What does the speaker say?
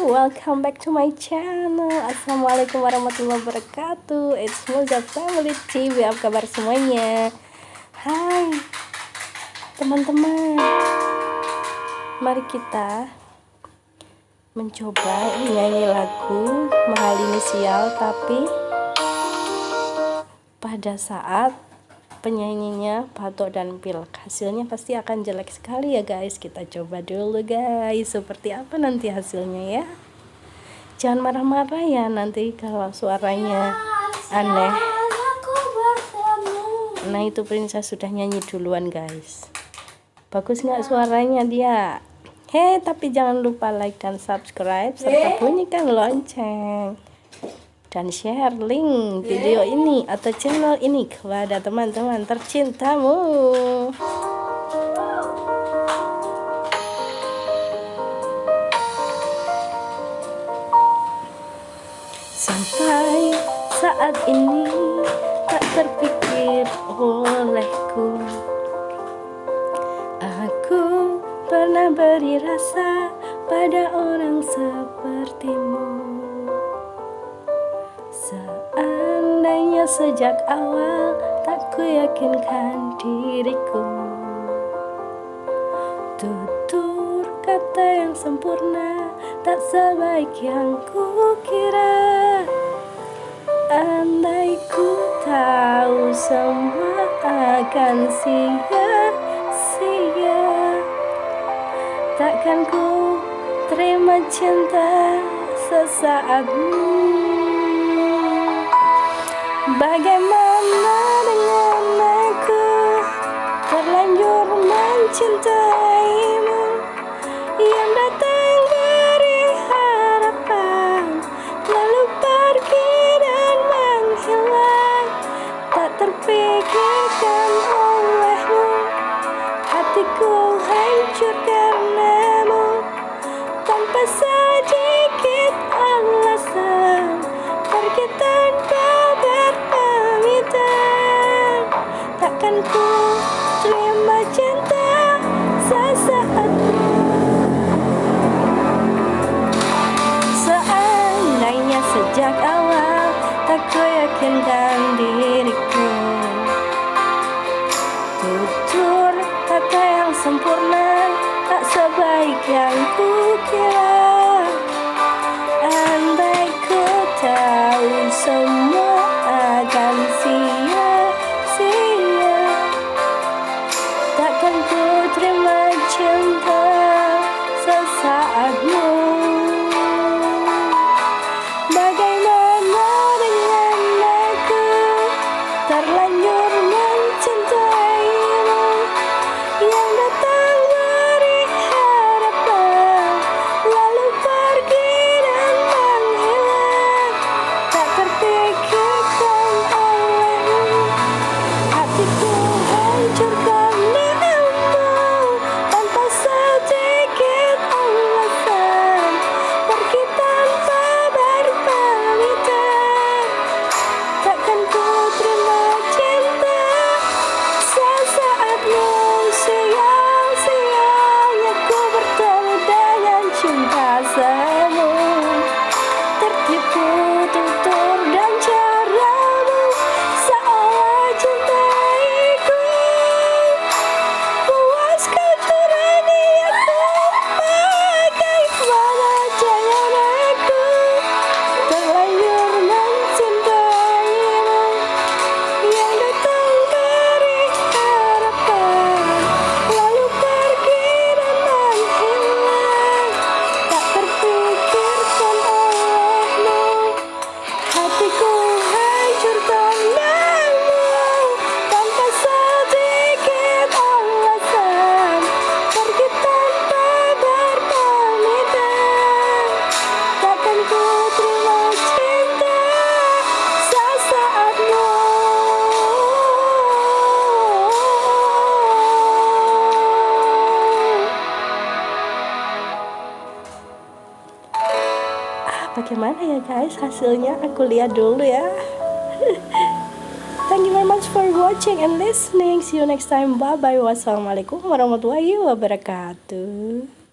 welcome back to my channel. Assalamualaikum warahmatullahi wabarakatuh. It's Muza Family TV. Apa kabar semuanya? Hai teman-teman, mari kita mencoba nyanyi lagu mahal inisial, tapi pada saat penyanyinya Patok dan Pil, hasilnya pasti akan jelek sekali ya guys. Kita coba dulu guys, seperti apa nanti hasilnya ya. Jangan marah-marah ya nanti kalau suaranya aneh. Nah itu Princess sudah nyanyi duluan guys. Bagus nggak suaranya dia? Tapi jangan lupa like dan subscribe serta bunyikan lonceng dan share link video ini atau channel ini kepada teman-teman tercintamu. Sampai saat ini tak terpikir olehku, aku pernah beri rasa pada orang sepertimu. Seandainya sejak awal tak ku yakinkan diriku, tutur kata yang sempurna tak sebaik yang ku kira. Andai ku tahu semua akan sia-sia, takkan ku terima cinta sesaatmu. Bagaimana dengan aku, terlanjur mencintaimu, yang datang beri harapan lalu pergi dan menghilang. Tak terpikirkan olehmu, hatiku hancur karenamu, tanpa sedikit alasan pergi tanpa berpamitan. Takkan ku terima cinta sesaatmu. Seandainya sejak awal tak ku yakinkan diriku, tutur kata yang sempurna tak sebaik yang ku kira. Andai ku tahu semua akan sia-sia, takkan ku terima cinta sesaatmu. Bagaimana dengan aku, terlanjur mencintaimu, yang datang beri harapan lalu pergi dan menghilang. Tak terpikirkan olehmu, hatiku hancur karenamu, tanpa sedikit alasan pergi tanpa berpamitan. Takkan ku terima cinta sesaatmu. Siang-siangnya ku bertemu dengan cinta semu, tertipu tutur dan caramu, seolah cintaiku. Puas kau curani aku, bagaimana jangan aku, terlanjur mencintaimu, yang datang beri harapan lalu pergi dan menghilang. Tak terpikirkan olehmu, hatiku hancur karenamu, tanpa sedikit alasan pergi tanpa berpamitan. Takkan ku terima cinta sesaatmu. Bagaimana ya guys hasilnya? Aku lihat dulu ya. Thank you very much for watching and listening. See you next time. Bye bye. Wassalamualaikum warahmatullahi wabarakatuh.